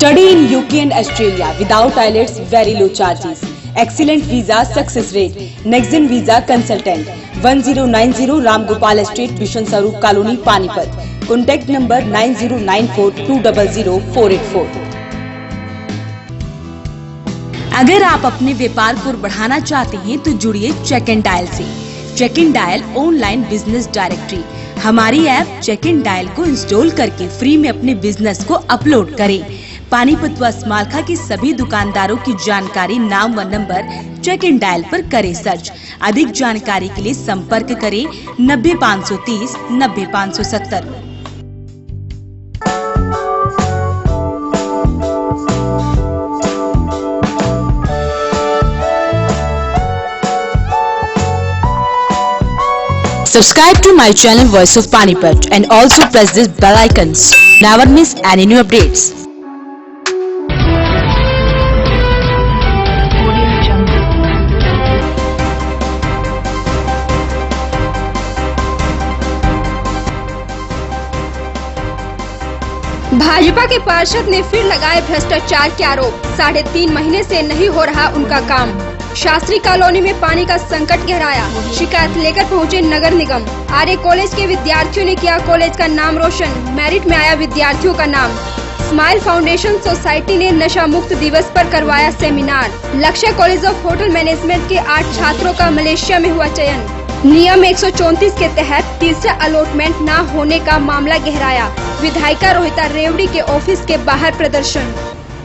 Study in UK and Australia without IELTS, very low charges. Excellent visa success rate. Nextgen visa consultant. 1090 Ram Gopal Street, Bishan Sarup Colony, Panipat. Contact number 9094200484. अगर आप अपने व्यापार को बढ़ाना चाहते हैं तो जुड़िए चेक एंड डायल से। Check and dial online business directory. हमारी ऐप चेक एंड डायल को इंस्टॉल करके फ्री में अपने बिजनेस को अपलोड करें। पानीपत व स्मारका के सभी दुकानदारों की जानकारी, नाम व नंबर चेक एंड डायल पर करें सर्च। अधिक जानकारी के लिए संपर्क करें 90 530 90 570। Subscribe to my channel Voice of Panipat and also press this bell icons. Never miss any new updates. Bhajpa के पार्षद ने फिर लगाए भ्रष्टाचार के आरोप। 3.5 महीने से नहीं हो रहा उनका काम। शास्त्री कॉलोनी में पानी का संकट गहराया। शिकायत लेकर पहुंचे नगर निगम। आर्य कॉलेज के विद्यार्थियों ने किया कॉलेज का नाम रोशन। मेरिट में आया विद्यार्थियों का नाम। स्माइल फाउंडेशन सोसाइटी ने नशा मुक्त दिवस पर करवाया सेमिनार। लक्ष्य कॉलेज ऑफ होटल मैनेजमेंट के 8 छात्रों का मलेशिया में हुआ चयन। नियम 134 के तहत तीसरा अलॉटमेंट न होने का मामला गहराया। विधायिका रोहिता रेवड़ी के ऑफिस के बाहर प्रदर्शन।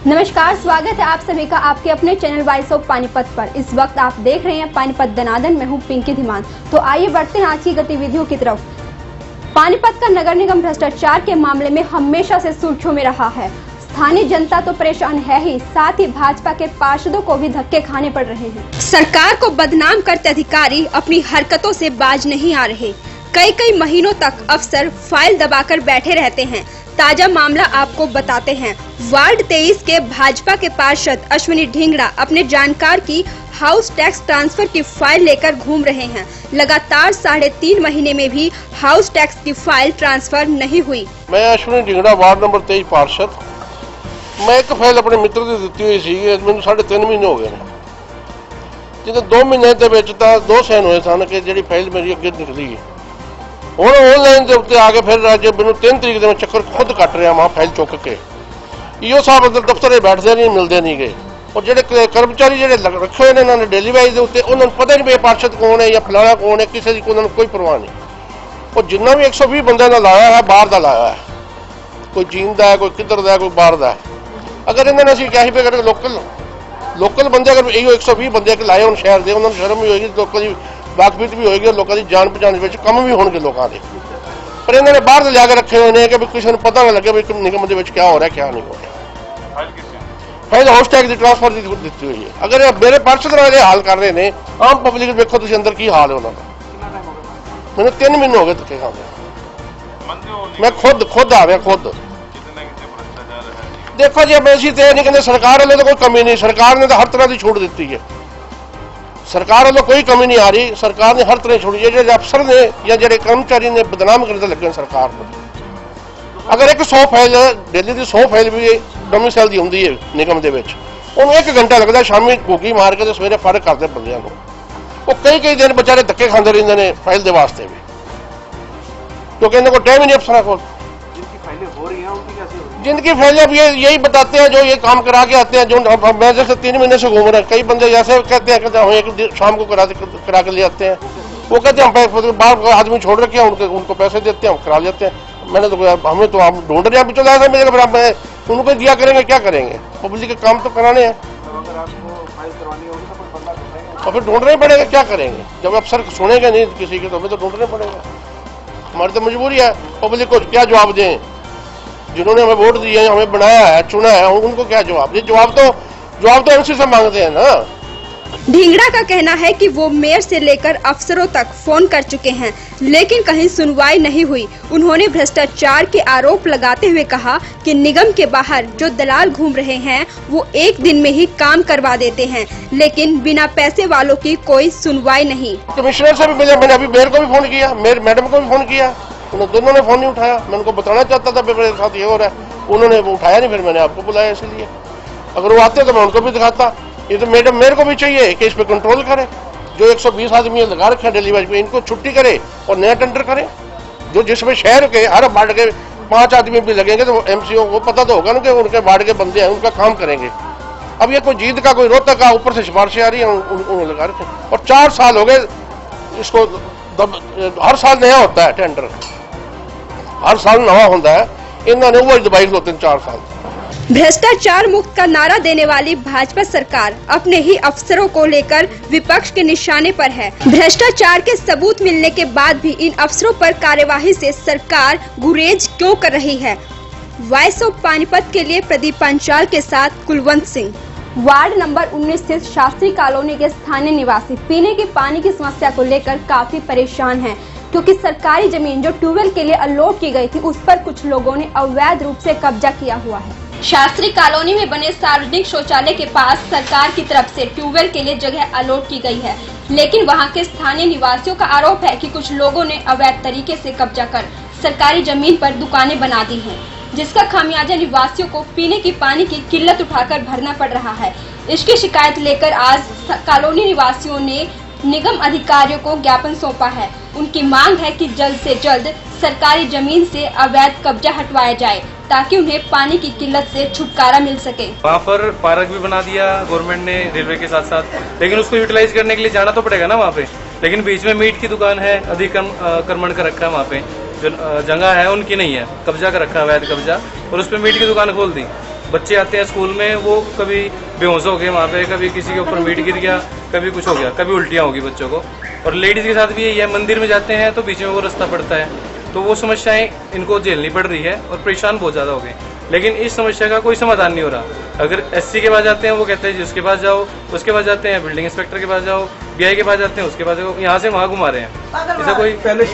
नमस्कार, स्वागत है आप सभी का आपके अपने चैनल वॉइस ऑफ पानीपत पर। इस वक्त आप देख रहे हैं पानीपत दनादन। मैं हूं पिंकी धीमान। तो आइए बढ़ते हैं आज की गतिविधियों की तरफ। पानीपत का नगर निगम भ्रष्टाचार के मामले में हमेशा से सुर्खियों में रहा है। स्थानीय जनता तो परेशान है ही, साथ ही भाजपा के पार्षदों को भी धक्के खाने पड़ रहे हैं। सरकार को बदनाम करते अधिकारी अपनी हरकतों से बाज नहीं आ रहे। कई महीनों तक अफसर फाइल दबाकर बैठे रहते हैं। ताजा मामला आपको बताते हैं। वार्ड 23 के भाजपा के पार्षद अश्विनी ढींगड़ा अपने जानकार की हाउस टैक्स ट्रांसफर की फाइल लेकर घूम रहे हैं। लगातार 3.5 महीने में भी हाउस टैक्स की फाइल ट्रांसफर नहीं हुई। मैं अश्विनी ढींगड़ा वार्ड नंबर 23 पार्षद। मैं एक फाइल अपने मित्र की ਦਿੱਤੀ ਹੋਈ ਸੀ। ਮੈਨੂੰ 3.5 ਮਹੀਨੇ ਹੋ ਗਏ ਨੇ। ਜਿਹਦੇ 2 ਮਹੀਨੇ ਦੇ ਵਿੱਚ ਤਾਂ 2 ਸਾਈਨ ਹੋਏ ਸਨ ਕਿ ਜਿਹੜੀ ਫਾਈਲ ਮੇਰੀ ਅੱਗੇ ਨਿਕਲੀ ਹੈ। ਹੁਣ ਆਨਲਾਈਨ ਦੇ ਉੱਤੇ ਆ ਕੇ ਫਿਰ ਅੱਜ ਮੈਨੂੰ 3 ਤਰੀਕ ਦੇ ਚੱਕਰ ਖੁਦ ਕੱਟ ਰਿਹਾ ਮਾਂ ਫਾਈਲ ਚੁੱਕ ਕੇ। ਈਓ ਸਾਹਿਬ ਅੰਦਰ ਦਫ਼ਤਰੇ ਬੈਠਦੇ ਨਹੀਂ, ਮਿਲਦੇ ਨਹੀਂਗੇ। ਔਰ ਜਿਹੜੇ ਕਰਮਚਾਰੀ ਜਿਹੜੇ ਰੱਖੇ ਹੋਏ ਨੇ ਇਹਨਾਂ ਨੇ ਡੇਲੀ ਵਾਈਜ਼ ਦੇ ਉੱਤੇ, ਉਹਨਾਂ ਨੂੰ ਪਤਾ ਨਹੀਂ ਵੀ ਇਹ ਪਾਰਸ਼ਦ ਕੌਣ ਹੈ ਜਾਂ ਫਲਾਣਾ ਕੌਣ ਹੈ, ਕਿਸੇ ਦੀ ਉਹਨਾਂ ਨੂੰ ਕੋਈ ਪਰਵਾਹ ਨਹੀਂ। ਉਹ ਜਿੰਨਾ ਵੀ 120 ਬੰਦਿਆਂ ਦਾ ਲਾਇਆ ਹੈ ਬਾਹਰ ਦਾ ਲਾਇਆ ਹੈ। ਕੋਈ ਜੀਂਦ ਦਾ ਹੈ, ਕੋਈ ਕਿੱਧਰ ਦਾ ਹੈ, ਕੋਈ ਬਾਹਰ ਦਾ ਹੈ। अगर इन्होंने असं क्या भी अगर लोकल बंदे अगर यो 120 बंदे लाए हो शहर के, उन्होंने शर्म भी होगी, लोगों की वाकफियत भी होगी और लोगों की जान पहचान कम भी होंगे लोगों के। पर इन्होंने बाहर लिया के रखे हुए हैं कि किसी को पता ना लगे भी निगम के क्या हो रहा है क्या नहीं हो रहा। फाइल हाउस टैक्स की ट्रांसफर दी हुई है। अगर मेरे पार्षद हाल कर रहे हैं, आम पब्लिक देखो तुम अंदर की हाल है उन्होंने। मैंने 3 महीने हो गए धक्के खाते। मैं खुद आ रहा खुद। देखो जी अब ऐसी तो नहीं कहते सरकार वालों तो कोई कमी नहीं। सरकार ने तो हर तरह की छूट दी है। सरकार वालों कोई कमी नहीं आ रही। सरकार ने हर तरह छूट। जो अफसर ने या जो कर्मचारी ने बदनाम करते लगे सरकार को। अगर एक 100 फाइल डेली की 100 फाइल भी डोमिसाइल की होंगी है निगम के, उन्होंने 1 घंटा लगता शामी घूकी मार के सवेरे फर्क करते बंदियां को। वो कई दिन बेचारे धक्के खाते रहते हैं फाइल के वास्ते भी, क्योंकि इन्होंने को टाइम ही नहीं अफसर को। जिनकी फाइलें भी यही बताते हैं जो ये काम करा के आते हैं। जो मैं जैसे 3 महीने से घूम रहे हैं, कई बंदे जैसे कहते हैं हम एक शाम को करा के ले आते हैं। वो कहते हैं हम बाहर आदमी छोड़ रखे हैं, उनको पैसे देते हैं, हम करा लेते हैं। मैंने तो हमें तो आप ढूंढ रहे हैं, चलो ऐसा मेरे बराबर उनको दिया करेंगे, क्या करेंगे? पब्लिक के काम तो कराने हैं और फिर ढूंढना ही पड़ेगा, क्या करेंगे? जब अफसर सुनेंगे नहीं किसी के तो हमें तो ढूंढना पड़ेगा। हमारी तो मजबूरी है। पब्लिक को क्या जवाब दें? जिन्होंने हमें वोट दिए हैं, हमें बनाया है, चुना है, उनको क्या जवाब दे? जवाब तो एमसी से मांगते हैं ना। ढींगड़ा का कहना है कि वो मेयर से लेकर अफसरों तक फोन कर चुके हैं, लेकिन कहीं सुनवाई नहीं हुई। उन्होंने भ्रष्टाचार के आरोप लगाते हुए कहा कि निगम के बाहर जो दलाल घूम रहे हैं वो 1 दिन में ही काम करवा देते हैं, लेकिन बिना पैसे वालों की कोई सुनवाई नहीं। कमिश्नर से भी मिले, मैंने अभी मेयर को भी फोन किया, मेयर मैडम को भी फोन किया, उन्होंने दोनों ने फोन नहीं उठाया। मैं उनको बताना चाहता था मेरे साथ ये हो रहा है। उन्होंने उठाया नहीं, फिर मैंने आपको बुलाया इसलिए। अगर वो आते तो मैं उनको भी दिखाता। ये तो मैडम मेरे को भी चाहिए कि इस पर कंट्रोल करे। जो 120 आदमी लगा रखे हैं डेली वाइज पे, इनको छुट्टी करे और नया टेंडर करे। जो जिसमें शहर के हर वार्ड के 5 आदमी भी लगेंगे तो एमसीओ को पता तो होगा ना कि उनके वार्ड के बंदे हैं, उनका काम करेंगे। अब ये कोई जीत का कोई रोहतक का ऊपर से सिफारिशें आ रही है, उन्होंने लगा रखे। और 4 साल हो गए इसको, हर साल नया होता है टेंडर, हर साल नवा होता है। इन्होंने वो दबाई होते हैं 4 साल। भ्रष्टाचार मुक्त का नारा देने वाली भाजपा सरकार अपने ही अफसरों को लेकर विपक्ष के निशाने पर है। भ्रष्टाचार के सबूत मिलने के बाद भी इन अफसरों पर कार्यवाही से सरकार गुरेज क्यों कर रही है? वॉइस ऑफ पानीपत के लिए प्रदीप पंचाल के साथ कुलवंत सिंह। वार्ड नंबर 19 स्थित शास्त्री कॉलोनी के स्थानीय निवासी पीने के पानी की समस्या को लेकर काफी परेशान हैं, क्योंकि सरकारी जमीन जो ट्यूबवेल के लिए अलॉट की गई थी, उस पर कुछ लोगों ने अवैध रूप से कब्जा किया हुआ है। शास्त्री कॉलोनी में बने सार्वजनिक शौचालय के पास सरकार की तरफ से ट्यूबवेल के लिए जगह अलॉट की गई है, लेकिन वहां के स्थानीय निवासियों का आरोप है कि कुछ लोगों ने अवैध तरीके से कब्जा कर सरकारी जमीन पर दुकानें बना दी हैं, जिसका खामियाजा निवासियों को पीने की पानी की किल्लत उठाकर भरना पड़ रहा है। इसकी शिकायत लेकर आज कॉलोनी निवासियों ने निगम अधिकारियों को ज्ञापन सौंपा है। उनकी मांग है कि जल्द से जल्द सरकारी जमीन से अवैध कब्जा हटवाया जाए, ताकि उन्हें पानी की किल्लत से छुटकारा मिल सके। वहाँ पर पार्क भी बना दिया गवर्नमेंट ने रेलवे के साथ साथ, लेकिन उसको यूटिलाइज करने के लिए जाना तो पड़ेगा ना वहाँ पे। लेकिन बीच में मीट की दुकान है, अतिक्रमण कर रखा है वहाँ पे, जो जगह है उनकी नहीं है, कब्जा कर रखा है, अवैध कब्जा, और उस पर मीट की दुकान खोल दी। बच्चे आते हैं स्कूल में, वो कभी बेहोश हो गए वहाँ पे, कभी किसी के ऊपर मीट गिर गया, कभी कुछ हो गया, कभी उल्टियाँ होगी बच्चों को। और लेडीज के साथ भी यही है, मंदिर में जाते हैं तो बीच में वो रास्ता पड़ता है, तो वो समस्याएं इनको झेलनी पड़ रही है और परेशान बहुत ज़्यादा हो गए। लेकिन इस समस्या का कोई समाधान नहीं हो रहा। अगर एससी के पास जाते हैं वो कहते हैं उसके पास जाओ, उसके पास जाते हैं बिल्डिंग इंस्पेक्टर के पास जाओ, बीआई के पास जाते हैं उसके पास जाओ, यहाँ से वहाँ घुमा रहे हैं। ऐसा कोई पहले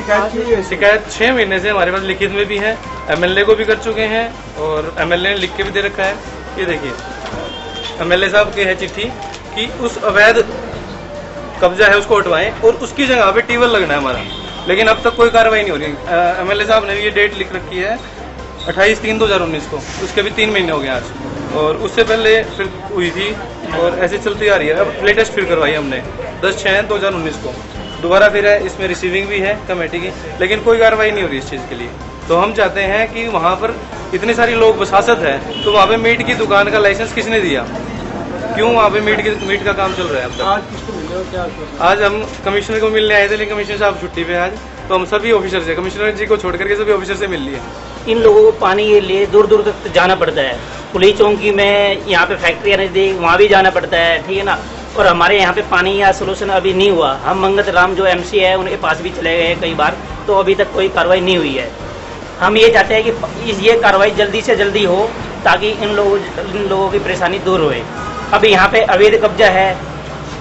शिकायत 6 महीने से हमारे पास लिखित में भी है, एमएलए को भी कर चुके हैं और एमएलए ने लिख के भी दे रखा है। ये देखिए एमएलए साहब की है चिट्ठी कि उस अवैध कब्जा है उसको हटवाएं और उसकी जगह पे ट्यूबवेल लगना है हमारा, लेकिन अब तक कोई कार्रवाई नहीं हो रही। एमएलए साहब ने ये डेट लिख रखी है 28/3/2019 को, उसके भी 3 महीने हो गए आज, और उससे पहले फिर हुई थी और ऐसे चलती आ रही है। अब लेटेस्ट फिर करवाई हमने 10/6/2019 को, दोबारा फिर है, इसमें रिसीविंग भी है कमेटी की, लेकिन कोई कार्रवाई नहीं हो रही इस चीज़ के लिए। तो हम चाहते हैं कि वहाँ पर इतने सारे लोग बसासत है, तो वहाँ पे मीट की दुकान का लाइसेंस किसने दिया? क्यों वहाँ पे मीट का काम चल रहा है अब तक? आज हम कमिश्नर को मिलने आए थे, लेकिन कमिश्नर साहब छुट्टी पे आज, तो हम सभी ऑफिसर से, कमिश्नर जी को छोड़ करके सभी ऑफिसर से मिल लिए। इन लोगों को पानी के लिए दूर दूर तक जाना पड़ता है। पुलिस चौकी में यहाँ पे फैक्ट्रियाँ नजदीक, वहाँ भी जाना पड़ता है, ठीक है ना। और हमारे यहाँ पे पानी का सोल्यूशन अभी नहीं हुआ। हम मंगत राम जो एमसी है उनके पास भी चले गए कई बार, तो अभी तक कोई कार्रवाई नहीं हुई है। हम ये चाहते हैं कि ये कार्रवाई जल्दी से जल्दी हो, ताकि इन लोगों की परेशानी दूर होए। अब यहाँ पे अवैध कब्जा है,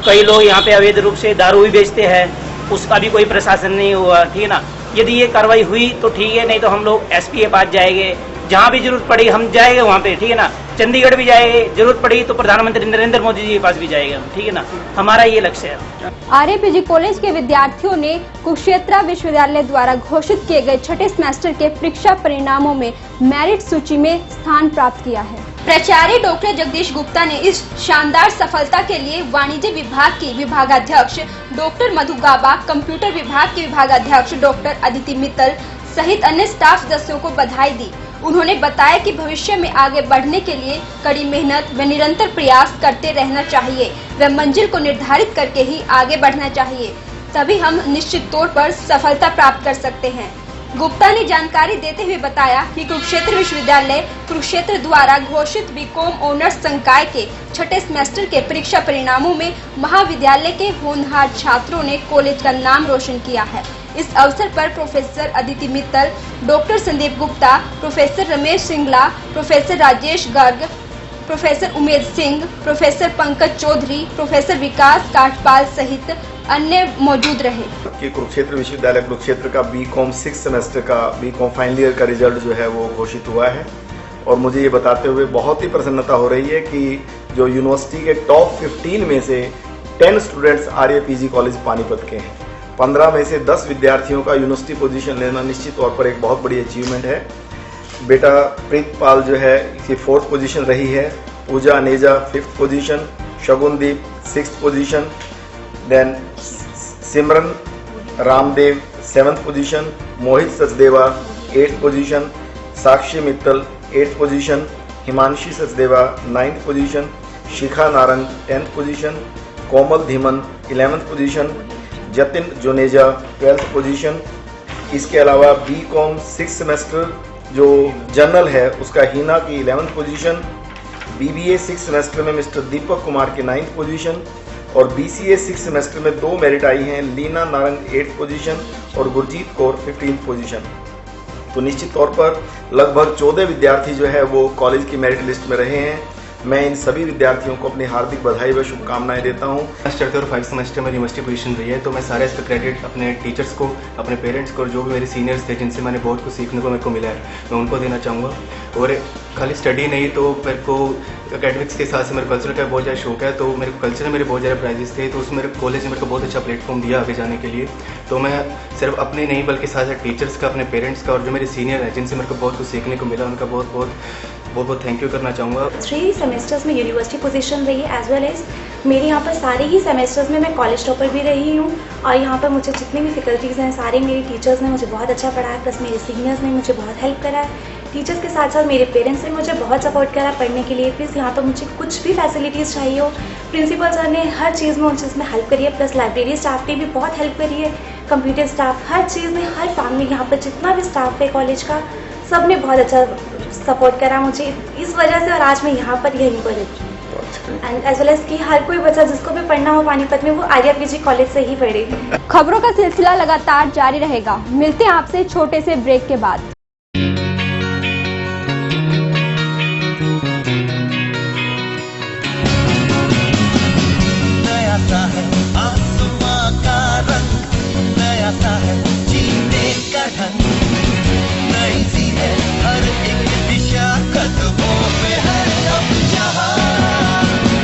कई लोग यहाँ पे अवैध रूप से दारू भी बेचते हैं, उसका भी कोई प्रशासन नहीं हुआ, ठीक है ना। यदि ये कार्रवाई हुई तो ठीक है, नहीं तो हम लोग एसपी के पास जाएंगे, जहाँ भी जरूरत पड़ी हम जाएंगे वहाँ पे, ठीक है ना। चंडीगढ़ भी जाएंगे, जरूरत पड़ी तो प्रधानमंत्री नरेंद्र मोदी जी के पास भी जाएंगे हम, ठीक है ना। हमारा ये लक्ष्य है। आरएपीजी कॉलेज के विद्यार्थियों ने कुरुक्षेत्र विश्वविद्यालय द्वारा घोषित किए गए छठे सेमेस्टर के परीक्षा परिणामों में मेरिट सूची में स्थान प्राप्त किया है। प्राचार्य डॉक्टर जगदीश गुप्ता ने इस शानदार सफलता के लिए वाणिज्य विभाग की विभागाध्यक्ष डॉक्टर मधु गाबा, कंप्यूटर विभाग के विभागाध्यक्ष डॉक्टर अदिति मित्तल सहित अन्य स्टाफ सदस्यों को बधाई दी। उन्होंने बताया कि भविष्य में आगे बढ़ने के लिए कड़ी मेहनत व निरंतर प्रयास करते रहना चाहिए व मंजिल को निर्धारित करके ही आगे बढ़ना चाहिए, तभी हम निश्चित तौर पर सफलता प्राप्त कर सकते हैं। गुप्ता ने जानकारी देते हुए बताया कि कुरुक्षेत्र विश्वविद्यालय कुरुक्षेत्र द्वारा घोषित बीकॉम ऑनर्स संकाय के छठे सेमेस्टर के परीक्षा परिणामों में महाविद्यालय के होनहार छात्रों ने कॉलेज का नाम रोशन किया है। इस अवसर पर professor Aditi Mittal, doctor Sandeep Gupta, professor Ramesh Singla, professor Rajesh Garg, professor Umed Singh, professor Pankaj Chaudhary, professor Vikas Kathpal सहित अन्य मौजूद रहे। कि कुरुक्षेत्र विश्वविद्यालय कुरुक्षेत्र का बीकॉम 6 सेमेस्टर का बीकॉम फाइनल ईयर का रिजल्ट जो है वो घोषित हुआ है, और मुझे ये बताते हुए बहुत ही प्रसन्नता हो रही है कि जो यूनिवर्सिटी के टॉप 15 में से 10 स्टूडेंट्स आरएपीजी कॉलेज पानीपत के हैं। 15 में से 10 विद्यार्थियों का यूनिवर्सिटी पोजीशन लेना निश्चित तौर पर एक बहुत बड़ी अचीवमेंट है। बेटा प्रीतपाल जो है इसकी 4th पोजीशन रही है, Pooja Aneja 5th position, Shagundeep 6th position, then Simran Ramdev 7th position, Mohit Sachdeva 8th position, Sakshi Mittal 8th position, Himanshi Sachdeva 9th position, Shikha Narang 10th position, Komal Dhiman 11th position, Jatin Juneja 12th position. इसके अलावा बीकॉम 6th सेमेस्टर जो जनरल है उसका हीना की 11th position, BBA 6th semester में मिस्टर दीपक कुमार की 9th पोजीशन और BCA 6th semester में 2 मेरिट आई हैं, लीना नारंग 8th पोजीशन और गुरजीत कौर 15th पोजीशन। तो निश्चित तौर पर लगभग 14 विद्यार्थी जो है वो कॉलेज की मेरिट लिस्ट में रहे हैं। मैं इन सभी विद्यार्थियों को अपनी हार्दिक बधाई व शुभकामनाएं देता हूं। चढ़ते और 5th सेमेस्टर में यूनिवर्सिटी पोजीशन रही है, तो मैं सारा इसका क्रेडिट अपने टीचर्स को, अपने पेरेंट्स को और जो भी मेरे सीनियर्स थे जिनसे मैंने बहुत कुछ सीखने को मेरे को मिला है, मैं उनको देना चाहूँगा। और खाली स्टडी नहीं तो मेरे को एकेडमिक्स के साथ से मेरे कल्चर का बहुत ज़्यादा शौक है, तो मेरे कल्चर में मेरे बहुत ज़्यादा प्राइजेस थे, तो उसमें मेरे कॉलेज ने मेरे को बहुत अच्छा प्लेटफॉर्म दिया आगे जाने के लिए। तो मैं सिर्फ अपने नहीं बल्कि साथ साथ टीचर्स का, अपने पेरेंट्स का और जो मेरे सीनियर हैं जिनसे मेरे को बहुत कुछ सीखने को मिला, उनका बहुत बहुत थैंक यू करना चाहूँगा। 3 सेमेस्टर्स में यूनिवर्सिटी पोजीशन रही है, एज वेल एज मेरे यहाँ पर सारे ही सेमेस्टर्स में मैं कॉलेज टॉपर भी रही हूँ। और यहाँ पर मुझे जितनी भी फैकल्टीज़ हैं, सारे मेरे टीचर्स ने मुझे बहुत अच्छा पढ़ाया, प्लस मेरे सीनियर्स ने मुझे बहुत हेल्प करा है। टीचर्स के साथ साथ मेरे पेरेंट्स ने मुझे बहुत सपोर्ट करा पढ़ने के लिए। प्लीज़ यहाँ पर मुझे कुछ भी फैसिलिटीज़ चाहिए हो, प्रिंसिपल सर ने हर चीज़ में मुझे उसमें हेल्प करी है, प्लस लाइब्रेरी स्टाफ ने भी बहुत हेल्प करी है, कंप्यूटर स्टाफ, हर चीज़ में, हर फैमिली, यहाँ पर जितना भी स्टाफ है कॉलेज का, सब ने बहुत अच्छा सपोर्ट करा मुझे। इस वजह से और आज मैं यहाँ पर यहीं पर एंड एज वेल एज कि हर कोई बच्चा जिसको भी पढ़ना हो पानीपत में वो आर्यापीजी कॉलेज से ही पढ़े। खबरों का सिलसिला लगातार जारी रहेगा। मिलते हैं आपसे छोटे से ब्रेक के बाद। नया सा है आसमां का रंग, नया सा है जीने का ढंग, नई सी है हर एक दिशा, कदमों पे है अब जहां।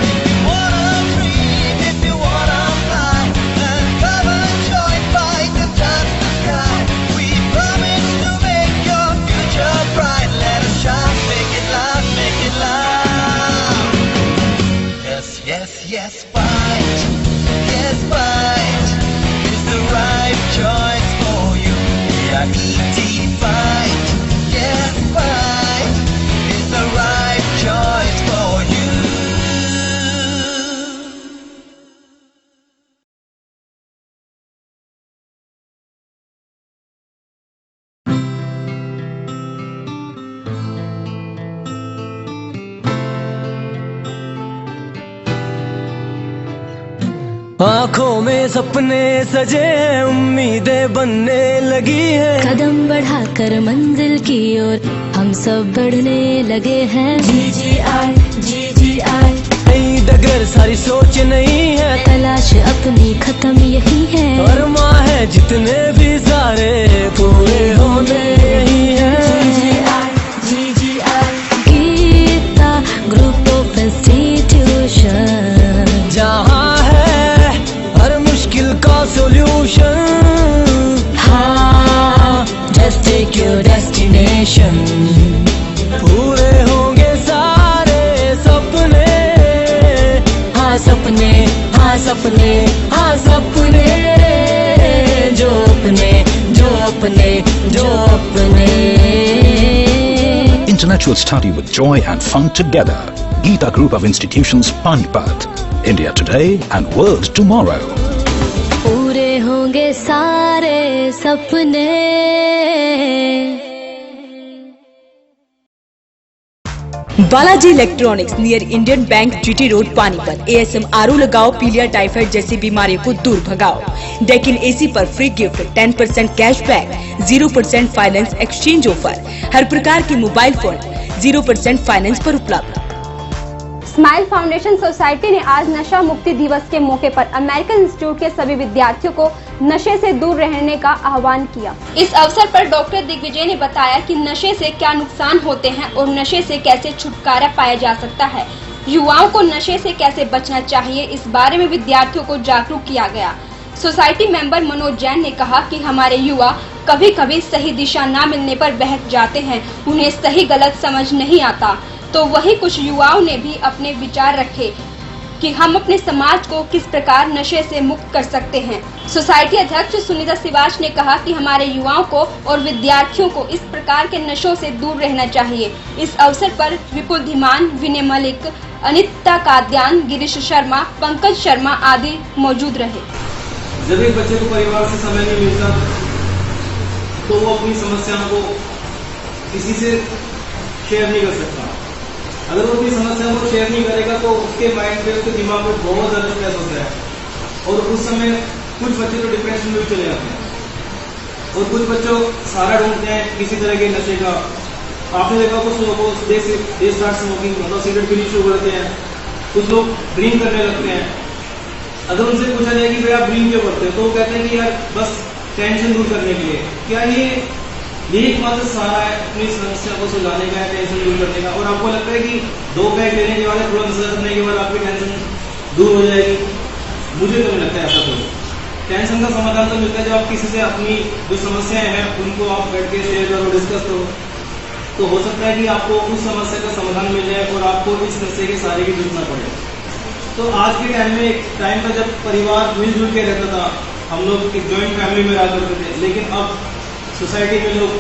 If you wanna dream, if you wanna fly, and come and join by the touch the sky. We promise to make your future bright. Let us shine, make it loud, make it loud. Yes, yes, yes, fight. Yes, fight is the right choice for you. Yeah, E.T. fight. Yeah, fight is the right choice for you. आँखों में सपने सजे, उम्मीदें बनने लगी है, कदम बढ़ाकर मंजिल की ओर हम सब बढ़ने लगे हैं। GGI नई डगर सारी सोच नहीं है, तलाश अपनी खत्म यही है, और माँ है जितने भी सारे पूरे होने यही है। GGI Geeta group of institution, जहाँ है हर मुश्किल का सॉल्यूशन। हाँ, just take your destination। पूरे होंगे सारे सपने, हाँ सपने, हाँ सपने, हाँ सपने, जो अपने, जो अपने, जो अपने। Intellectual study with joy and fun together. Geeta Group of Institutions, Panipat. India today and world tomorrow. पूरे होंगे सारे सपने। Balaji electronics near Indian bank GT road Panipat. ASM RO लगाओ, पीलिया टाइफाइड जैसी बीमारियों को दूर भगाओ। डेकिन AC पर free gift, 10% cashback, 0% finance exchange offer, हर प्रकार के मोबाइल फोन 0% फाइनेंस पर उपलब्ध। स्माइल फाउंडेशन सोसाइटी ने आज नशा मुक्ति दिवस के मौके पर अमेरिकन इंस्टीट्यूट के सभी विद्यार्थियों को नशे से दूर रहने का आह्वान किया। इस अवसर पर डॉक्टर दिग्विजय ने बताया कि नशे से क्या नुकसान होते हैं और नशे से कैसे छुटकारा पाया जा सकता है। युवाओं को नशे से कैसे बचना चाहिए, इस बारे में विद्यार्थियों को जागरूक किया गया। सोसाइटी मेंबर मनोज जैन ने कहा कि हमारे युवा कभी कभी सही दिशा न मिलने पर बहक जाते हैं, उन्हें सही गलत समझ नहीं आता। तो वही कुछ युवाओं ने भी अपने विचार रखे कि हम अपने समाज को किस प्रकार नशे से मुक्त कर सकते हैं। सोसाइटी अध्यक्ष सुनीता सिवाच ने कहा कि हमारे युवाओं को और विद्यार्थियों को इस प्रकार के नशों से दूर रहना चाहिए। इस अवसर पर विपुल धीमान, विनय मलिक, अनिता काद्यान, गिरीश शर्मा, पंकज शर्मा आदि मौजूद रहे। जब एक बच्चे को परिवार से समय नहीं मिलता तो वो अपनी समस्याओं को किसी से शेयर नहीं कर सकता। अगर वो अपनी समस्या को शेयर नहीं करेगा तो उसके माइंड पे, उसके दिमाग पे बहुत ज्यादा स्ट्रेस होता है और उस समय कुछ बच्चे तो डिप्रेशन में भी चले जाते हैं और कुछ बच्चों सहारा ढूंढते हैं किसी तरह के नशे का। आपने देखा कुछ लोगों को दे स्टार्ट स्मोकिंग, मतलब सिगरेट पीनी शुरू करते हैं, कुछ लोग ड्रिंक करने लगते हैं। अगर उनसे पूछा जाए कि भाई आप ड्रिंक क्यों करते हो तो वो कहते हैं कि यार बस टेंशन दूर करने के लिए। क्या ये एकमात्र सहारा है अपनी समस्या को सुलझाने का, टेंशन दूर करने का? और आपको लगता है कि 2 पैक लेने के बाद, थोड़ा नशा करने के बाद आपकी टेंशन दूर हो जाएगी? मुझे तो नहीं लगता है ऐसा कोई। टेंशन का समाधान तो मिलता है जब आप किसी से अपनी जो समस्याएं हैं उनको आप बैठ के शेयर करो, डिस्कस करो, तो हो सकता है कि आपको उस समस्या का समाधान मिल जाए और आपको इस नशे के सहारे की जरूरत न पड़े। तो आज के टाइम में, एक टाइम पर जब परिवार मिलजुल के रहता था, हम लोग एक जॉइंट फैमिली में रहा करते थे, लेकिन अब सोसाइटी में लोग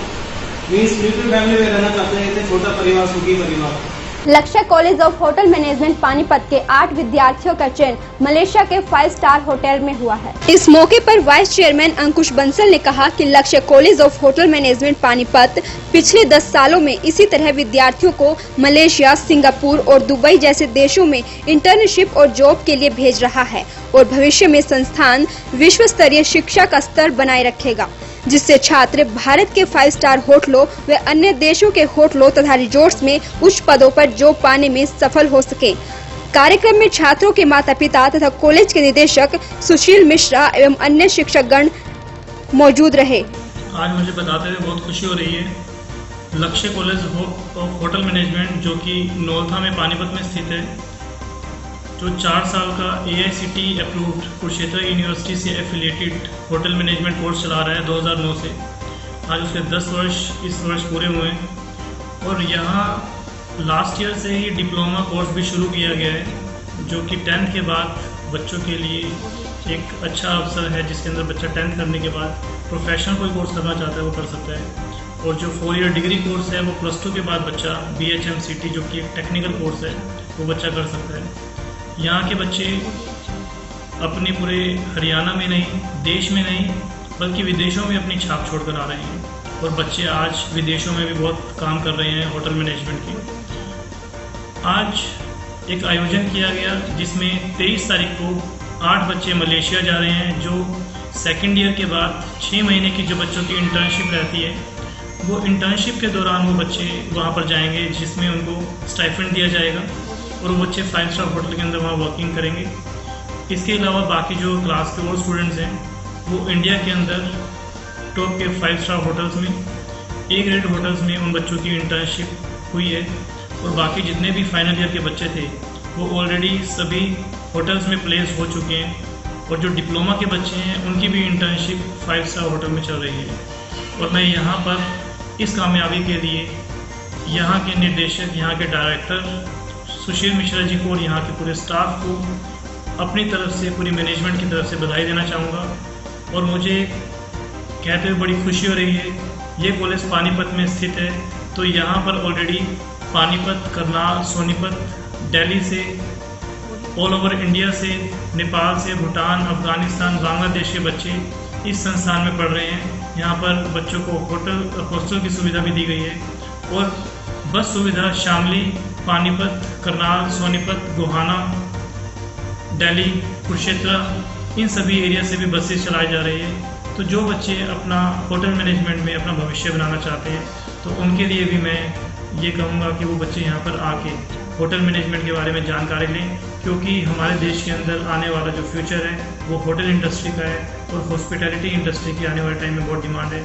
न्यूक्लियर फैमिली में रहना चाहते हैं, इतने छोटा परिवार, सुखी परिवार। लक्ष्य college of hotel management Panipat के 8 विद्यार्थियों का चयन मलेशिया के 5 स्टार होटल में हुआ है। इस मौके पर वाइस चेयरमैन अंकुश बंसल ने कहा कि लक्ष्य college of hotel management Panipat पिछले 10 सालों में इसी तरह विद्यार्थियों को मलेशिया, सिंगापुर और दुबई जैसे देशों में इंटर्नशिप और जॉब के लिए भेज रहा है और भविष्य में संस्थान विश्व स्तरीय शिक्षा का स्तर बनाए रखेगा, जिससे छात्र भारत के 5 स्टार होटलों व अन्य देशों के होटलों तथा रिजॉर्ट्स में उच्च पदों पर जॉब पाने में सफल हो सके। कार्यक्रम में छात्रों के माता पिता तथा कॉलेज के निदेशक सुशील मिश्रा एवं अन्य शिक्षकगण मौजूद रहे। आज मुझे बताते हुए बहुत खुशी हो रही है। लक्ष्य कॉलेज ऑफ होटल मैनेजमेंट जो कि नौलथा में पानीपत में स्थित है, जो 4 साल का AICTE अप्रूव्ड कुरुक्षेत्र यूनिवर्सिटी से एफिलिएटेड होटल मैनेजमेंट कोर्स चला रहा है 2009 से। आज उसके 10 वर्ष इस वर्ष पूरे हुए हैं और यहाँ लास्ट ईयर से ही डिप्लोमा कोर्स भी शुरू किया गया है, जो कि 10th के बाद बच्चों के लिए एक अच्छा अवसर है, जिसके अंदर बच्चा 10th करने के बाद प्रोफेशनल कोई कोर्स करना चाहता है वो कर सकता है। और जो 4 ईयर डिग्री कोर्स है वो +2 के बाद बच्चा BHMCT जो कि एक टेक्निकल कोर्स है वो बच्चा कर सकता है। यहाँ के बच्चे अपने पूरे हरियाणा में नहीं, देश में नहीं, बल्कि विदेशों में अपनी छाप छोड़ कर आ रहे हैं और बच्चे आज विदेशों में भी बहुत काम कर रहे हैं होटल मैनेजमेंट की। आज एक आयोजन किया गया जिसमें 23 तारीख को 8 बच्चे मलेशिया जा रहे हैं, जो 2nd ईयर के बाद 6 महीने की जो बच्चों की इंटर्नशिप रहती है, वो इंटर्नशिप के दौरान वो बच्चे वहाँ पर जाएंगे, जिसमें उनको स्टाइपेंड दिया जाएगा और वो बच्चे 5 स्टार होटल के अंदर वहाँ वर्किंग करेंगे। इसके अलावा बाकी जो क्लास के और स्टूडेंट्स हैं वो इंडिया के अंदर टॉप के 5 स्टार होटल्स में, A ग्रेड होटल्स में उन बच्चों की इंटर्नशिप हुई है और बाकी जितने भी फाइनल ईयर के बच्चे थे वो ऑलरेडी सभी होटल्स में प्लेस हो चुके हैं और जो डिप्लोमा के बच्चे हैं उनकी भी इंटर्नशिप 5 स्टार होटल में चल रही है। और मैं यहाँ पर इस कामयाबी के लिए यहाँ के निर्देशक, यहाँ के डायरेक्टर सुशील मिश्रा जी को और यहाँ के पूरे स्टाफ को अपनी तरफ से, पूरी मैनेजमेंट की तरफ से बधाई देना चाहूँगा। और मुझे कहते हुए बड़ी खुशी हो रही है, ये कॉलेज पानीपत में स्थित है, तो यहाँ पर ऑलरेडी पानीपत, करनाल, सोनीपत, दिल्ली से, ऑल ओवर इंडिया से, नेपाल से, भूटान, अफगानिस्तान, बांग्लादेश के बच्चे इस संस्थान में पढ़ रहे हैं। यहाँ पर बच्चों को हॉस्टल की सुविधा भी दी गई है और बस सुविधा शामली, पानीपत, करनाल, सोनीपत, गोहाना, दिल्ली, कुरुक्षेत्र, इन सभी एरिया से भी बसेस चलाई जा रही है। तो जो बच्चे अपना होटल मैनेजमेंट में अपना भविष्य बनाना चाहते हैं तो उनके लिए भी मैं ये कहूँगा कि वो बच्चे यहाँ पर आके होटल मैनेजमेंट के बारे में जानकारी लें, क्योंकि हमारे देश के अंदर आने वाला जो फ्यूचर है वो होटल इंडस्ट्री का है और हॉस्पिटैलिटी इंडस्ट्री की आने वाले टाइम में बहुत डिमांड है।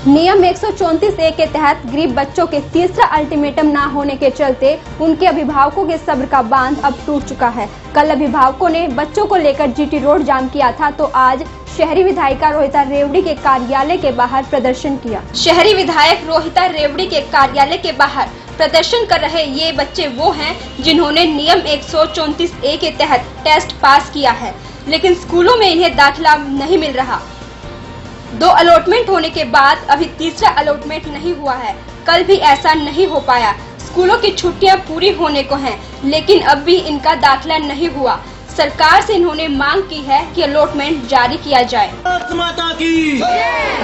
नियम 134A के तहत गरीब बच्चों के तीसरा अल्टीमेटम ना होने के चलते उनके अभिभावकों के सब्र का बांध अब टूट चुका है। कल अभिभावकों ने बच्चों को लेकर जीटी रोड जाम किया था, तो आज शहरी विधायिका रोहिता रेवड़ी के कार्यालय के बाहर प्रदर्शन किया। शहरी विधायक रोहिता रेवड़ी के कार्यालय के बाहर प्रदर्शन कर रहे ये बच्चे वो हैं जिन्होंने नियम 134A के तहत टेस्ट पास किया है, लेकिन स्कूलों में इन्हें दाखिला नहीं मिल रहा। 2 अलॉटमेंट होने के बाद अभी तीसरा अलॉटमेंट नहीं हुआ है। कल भी ऐसा नहीं हो पाया। स्कूलों की छुट्टियां पूरी होने को हैं, लेकिन अब भी इनका दाखिला नहीं हुआ। सरकार से इन्होंने मांग की है कि अलॉटमेंट जारी किया जाए। भारत माता की,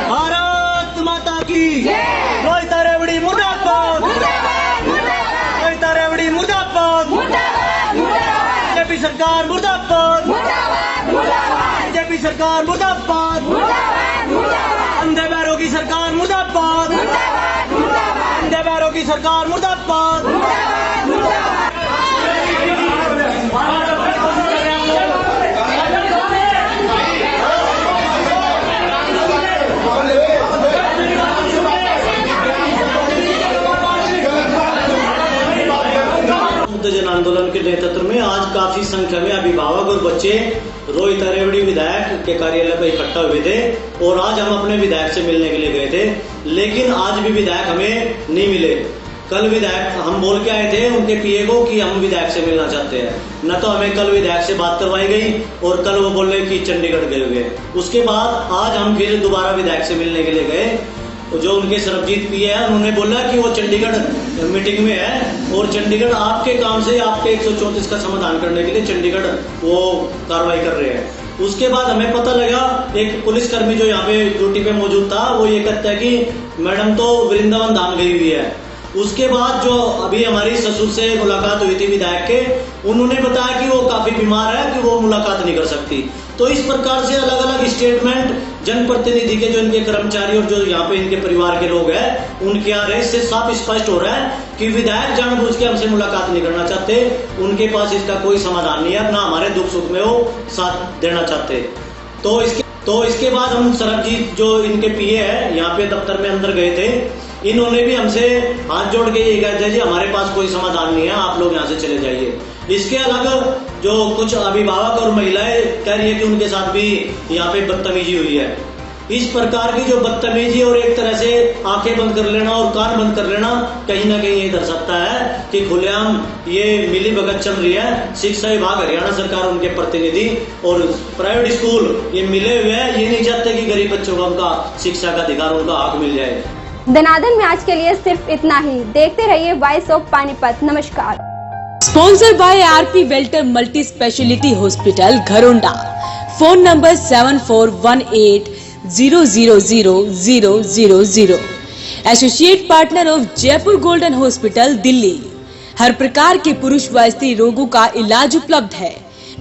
भारत माता की, रोहिता रेवड़ी मुर्दाबाद, रोहिता रेवड़ी मुर्दाबाद, बीजेपी सरकार मुर्दाबाद, बीजेपी सरकार मुर्दाबाद, अंधे बैरों की सरकार मुर्दाबाद, अंधे बैरों की सरकार मुर्दाबाद। जन आंदोलन के नेतृत्व में आज काफी संख्या में अभिभावक और बच्चे रोहिता रेवड़ी विधायक के कार्यालय पर इकट्ठा हुए थे और आज हम अपने विधायक से मिलने के लिए गए थे, लेकिन आज भी विधायक हमें नहीं मिले। कल विधायक हम बोल के आए थे उनके पीए को कि हम विधायक से मिलना चाहते हैं, न तो हमें कल विधायक से बात करवाई गई और कल वो बोले कि चंडीगढ़ गए हुए। उसके बाद आज हम फिर दोबारा विधायक से मिलने के लिए गए। जो उनके सरबजीत पीए है उन्होंने बोला कि वो चंडीगढ़ मीटिंग में है और चंडीगढ़ आपके काम से आपके 134 का समाधान करने के लिए चंडीगढ़ वो कार्रवाई कर रहे हैं। उसके बाद हमें पता लगा एक पुलिसकर्मी जो यहाँ पे ड्यूटी पे मौजूद था वो ये कहता है कि मैडम तो वृंदावन धाम गई हुई है। उसके बाद जो अभी हमारी ससुर से मुलाकात हुई थी विधायक के, उन्होंने बताया कि वो काफी बीमार है कि वो मुलाकात नहीं कर सकती। तो इस प्रकार से अलग अलग स्टेटमेंट जनप्रतिनिधि के जो इनके कर्मचारी और जो यहाँ पे इनके परिवार के लोग हैं उनके आ रहे हैं। इससे साफ स्पष्ट हो रहा है कि विधायक जानबूझ के हमसे मुलाकात नहीं करना चाहते, उनके पास इसका कोई समाधान नहीं है, ना हमारे दुख सुख में वो साथ देना चाहते। तो इसके बाद हम सरबजीत जो इनके पीए है यहाँ पे दफ्तर में अंदर गए थे, इन्होंने भी हमसे हाथ जोड़ के ये कहते हैं जी हमारे पास कोई समाधान नहीं है, आप लोग यहाँ से चले जाइए। इसके अलग जो कुछ अभिभावक और महिलाएं कह रही है कि उनके साथ भी यहाँ पे बदतमीजी हुई है। इस प्रकार की जो बदतमीजी और एक तरह से आंखें बंद कर लेना और कान बंद कर लेना कहीं ना कहीं ये दर्शाता है कि खुलेआम ये मिली भगत चल रही है। शिक्षा विभाग हरियाणा सरकार उनके प्रतिनिधि और प्राइवेट स्कूल ये मिले हुए हैं, ये नहीं चाहते कि गरीब बच्चों को उनका शिक्षा का अधिकार उनका हक मिल जाए। दनादन में आज के लिए सिर्फ इतना ही। देखते रहिए वॉइस ऑफ पानीपत। नमस्कार। स्पॉन्सर बाय आरपी वेल्टर multi speciality hospital Gharaunda. Phone number 7418000000। Associate partner of Jaipur golden hospital Delhi. हर प्रकार के पुरुष व स्त्री रोगों का इलाज उपलब्ध है।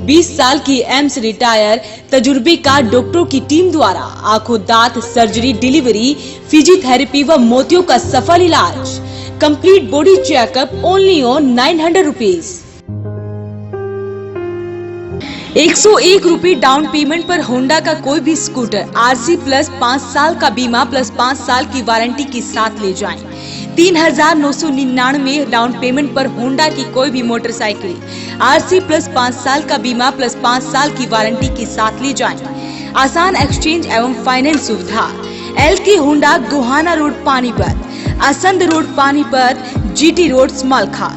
20 साल की एम्स रिटायर तजुर्बेकार डॉक्टरों की टीम द्वारा आंखों, दांत, सर्जरी, डिलीवरी, फिजियोथेरेपी व मोतियों का सफल इलाज। Complete body checkup only on 900 rupees. 101 रुपए डाउन पेमेंट पर होंडा का कोई भी स्कूटर आरसी प्लस 5 साल का बीमा प्लस 5 साल की वारंटी के साथ ले जाएं। 3999 डाउन पेमेंट पर होंडा की कोई भी मोटरसाइकिल आरसी प्लस 5 साल का बीमा प्लस 5 साल की वारंटी के साथ ले जाएं। आसान एक्सचेंज एवं फाइनेंस सुविधा। LK Honda Gohana road Panipat, Assandh road Panipat, GT road स्मालखा।